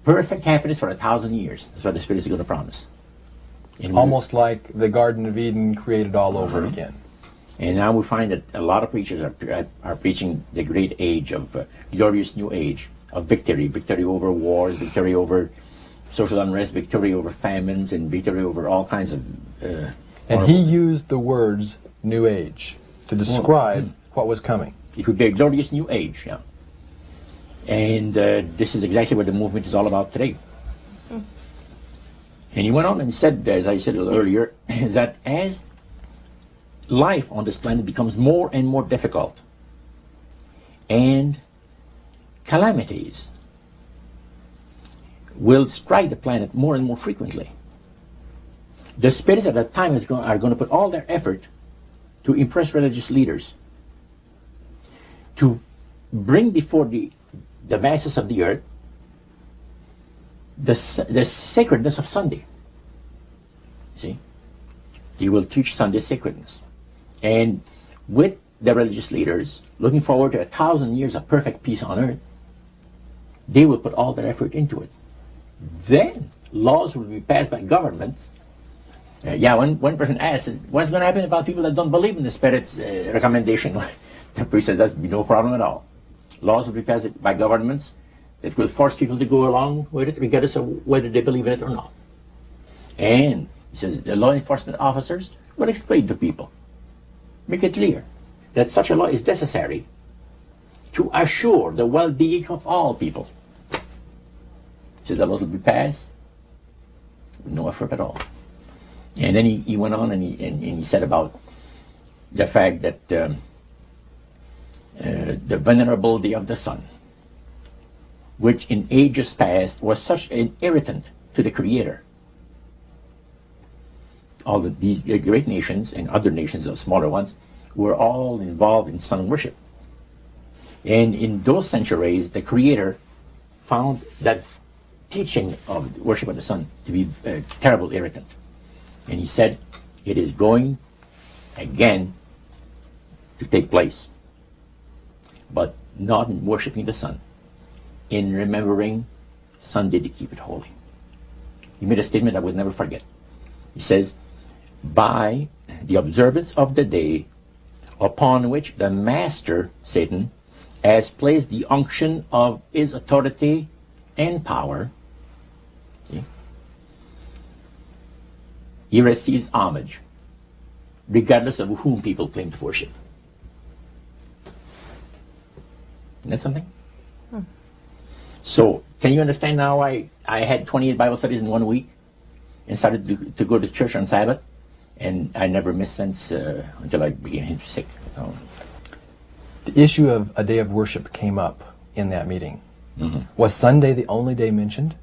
perfect happiness for 1,000 years. That's what the Spirit is going to promise. And almost like the Garden of Eden created all over again. And now we find that a lot of preachers are preaching the great age of glorious new age of victory over wars, victory over social unrest, victory over famines, and victory over all kinds of. And he used the words "new age" to describe what was coming. It would be a glorious new age, yeah. And this is exactly what the movement is all about today. And he went on and said, as I said a little earlier, that as life on this planet becomes more and more difficult, and calamities will strike the planet more and more frequently, the spirits at that time are going to put all their effort to impress religious leaders, to bring before the masses of the earth the sacredness of Sunday. See? He will teach Sunday sacredness. And with the religious leaders, looking forward to 1,000 years of perfect peace on earth, they will put all their effort into it. Then laws will be passed by governments. One person asked, what's going to happen about people that don't believe in the Spirit's recommendation? The priest says, that's no problem at all. Laws will be passed by governments that will force people to go along with it, regardless of whether they believe in it or not. And he says the law enforcement officers will explain to people, make it clear that such a law is necessary to assure the well-being of all people. He says the laws will be passed with no effort at all. And then he went on and he said about the fact that the venerability of the sun, which in ages past was such an irritant to the Creator. All these great nations and other nations, the smaller ones, were all involved in sun worship. And in those centuries, the Creator found that teaching of worship of the sun to be a terrible irritant. And he said, it is going again to take place, but not in worshiping the sun, in remembering Sunday to keep it holy. He made a statement I would never forget. He says, by the observance of the day upon which the master, Satan, has placed the unction of his authority and power, he receives homage, regardless of whom people claim to worship. Isn't that something? So, can you understand now why I had 28 Bible studies in 1 week and started to go to church on Sabbath? And I never missed since until I became sick. So. The issue of a day of worship came up in that meeting. Was Sunday the only day mentioned?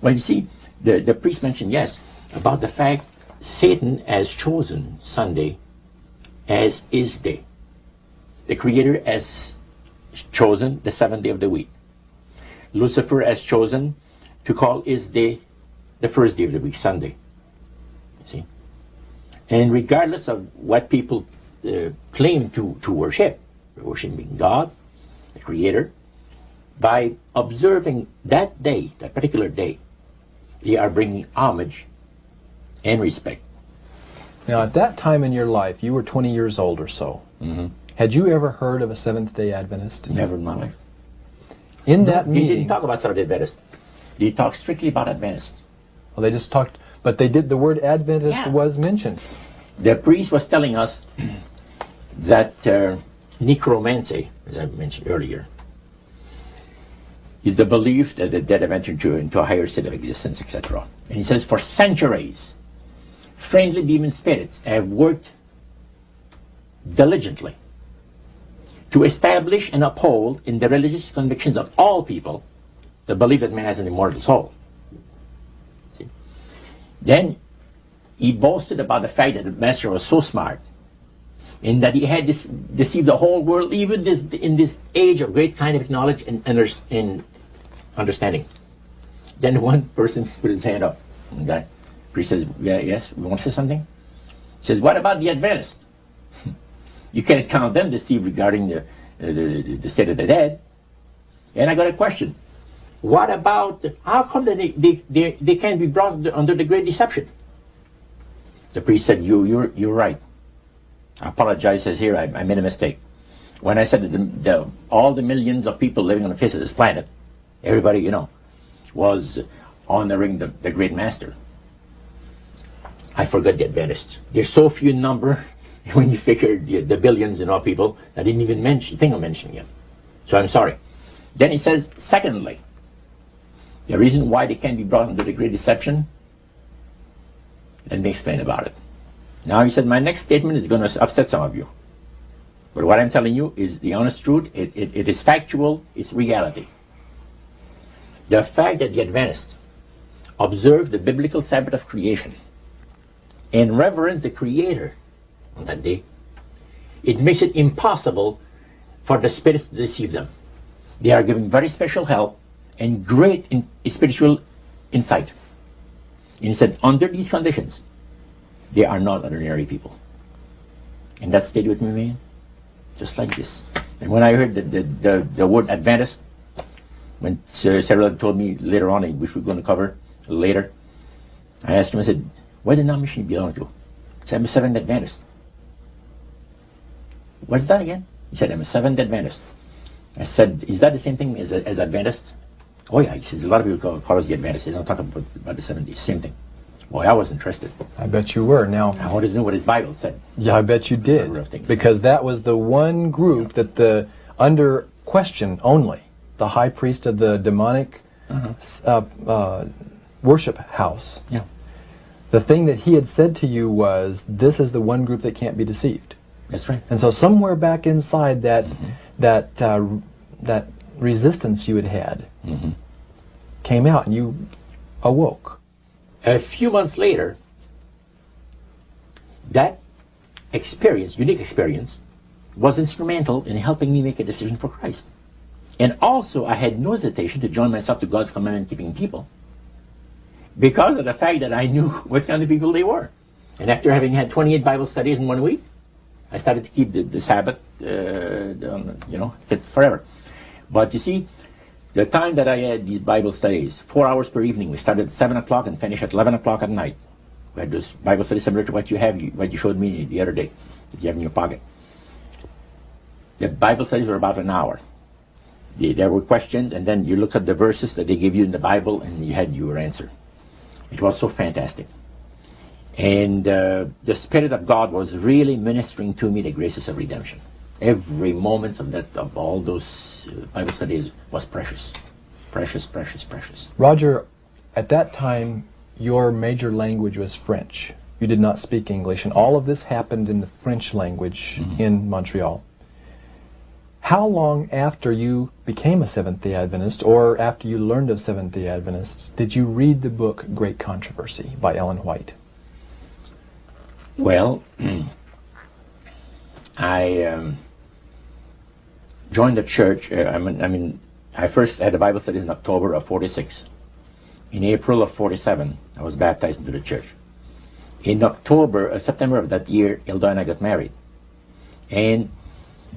Well, you see, the priest mentioned, yes, about the fact Satan has chosen Sunday as his day. The Creator has chosen the 7th day of the week. Lucifer has chosen to call his day the first day of the week, Sunday. See? And regardless of what people claim to worship, worshiping God, the Creator, by observing that day, that particular day, they are bringing homage and respect. Now, at that time in your life, you were 20 years old or so. Had you ever heard of a Seventh-day Adventist? Never in my life. In that meeting, he didn't talk about Seventh-day Adventist. He talked strictly about Adventist. Well, they just talked, but they did. The word Adventist was mentioned. The priest was telling us that necromancy, as I mentioned earlier, is the belief that the dead have entered into a higher state of existence, etc. And he says, for centuries, friendly demon spirits have worked diligently to establish and uphold in the religious convictions of all people the belief that man has an immortal soul. See? Then he boasted about the fact that the master was so smart in that he had deceived the whole world, even in this age of great scientific knowledge and understanding. Then one person put his hand up, and that priest says, yes, we want to say something? He says, what about the Adventists? You can't count them deceived regarding the state of the dead. And I got a question. What about, how come that they can't be brought under the great deception? The priest said, you're right. I apologize, says here, I made a mistake. When I said that all the millions of people living on the face of this planet, everybody, was honoring the great master. I forgot the Adventists. There's so few in number when you figure the billions of people, I didn't even think of mentioning them. So I'm sorry. Then he says, secondly, the reason why they can't be brought under the great deception, let me explain about it. Now he said, my next statement is going to upset some of you. But what I'm telling you is the honest truth. It is factual. It's reality. The fact that the Adventists observe the biblical Sabbath of creation and reverence the Creator on that day, it makes it impossible for the spirits to deceive them. They are given very special help and great spiritual insight. And he said, under these conditions, they are not ordinary people. And that stayed with me, man. Just like this. And when I heard the word Adventist, when Sarah told me later on, which we're going to cover later, I asked him, I said, what denomination do you belong to? He said, I'm a Seventh Adventist. What's that again? He said, I'm a Seventh Adventist. I said, is that the same thing as Adventist? Oh yeah, he says, a lot of people call us the Adventists. They don't talk about the 70s, same thing. Boy, I was interested. I bet you were. Now, I wanted to know what his Bible said. Yeah, I bet you did. Because that was the one group that under question only, the high priest of the demonic worship house. Yeah. The thing that he had said to you was, this is the one group that can't be deceived. That's right. And so somewhere back inside that that resistance you had came out, and you awoke. A few months later, that experience, unique experience, was instrumental in helping me make a decision for Christ. And also, I had no hesitation to join myself to God's commandment-keeping people because of the fact that I knew what kind of people they were. And after having had 28 Bible studies in 1 week, I started to keep the Sabbath, fit forever. But you see, the time that I had these Bible studies, 4 hours per evening, we started at 7 o'clock and finished at 11 o'clock at night. We had this Bible study similar to what you showed me the other day, that you have in your pocket. The Bible studies were about an hour. There were questions, and then you looked at the verses that they gave you in the Bible, and you had your answer. It was so fantastic. And the Spirit of God was really ministering to me the graces of redemption. Every moment of all those Bible studies was precious. Precious, precious, precious. Roger, at that time, your major language was French. You did not speak English, and all of this happened in the French language in Montreal. How long after you became a Seventh-day Adventist, or after you learned of Seventh-day Adventists, did you read the book Great Controversy by Ellen White? Well, I joined the church. I first had a Bible studies in October of 46. In April of 47, I was baptized into the church. In September of that year, Hilda and I got married. And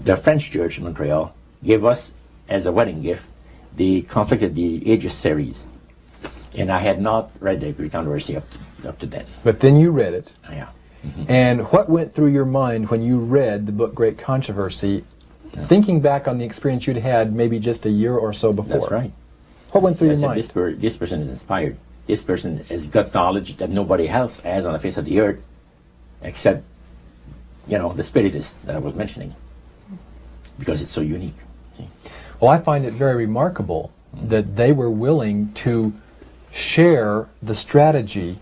the French church in Montreal gave us, as a wedding gift, the Conflict of the Ages series. And I had not read the Great Controversy up to then. But then you read it. Yeah. And what went through your mind when you read the book Great Controversy, thinking back on the experience you'd had maybe just a year or so before? That's right. What went through your mind? This person is inspired. This person has got knowledge that nobody else has on the face of the earth, except, the spiritists that I was mentioning, because it's so unique. Well, I find it very remarkable that they were willing to share the strategy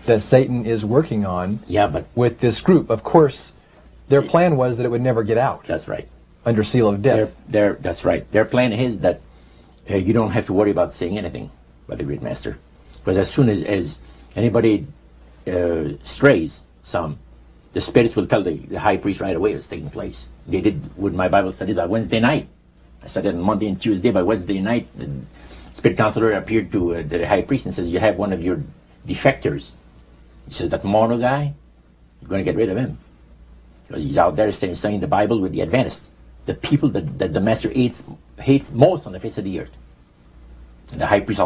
that Satan is working on with this group. Of course, their plan was that it would never get out. That's right. Under seal of death. That's right. Their plan is that you don't have to worry about saying anything about the great master. Because as soon as anybody strays some, the spirits will tell the high priest right away what's taking place. They did with my Bible study by Wednesday night. I studied on Monday and Tuesday. By Wednesday night, the spirit counselor appeared to the high priest and says, you have one of your defectors. He says, that mono guy, you're going to get rid of him. Because he's out there studying the Bible with the Adventists. The people that the master hates most on the face of the earth. The high priest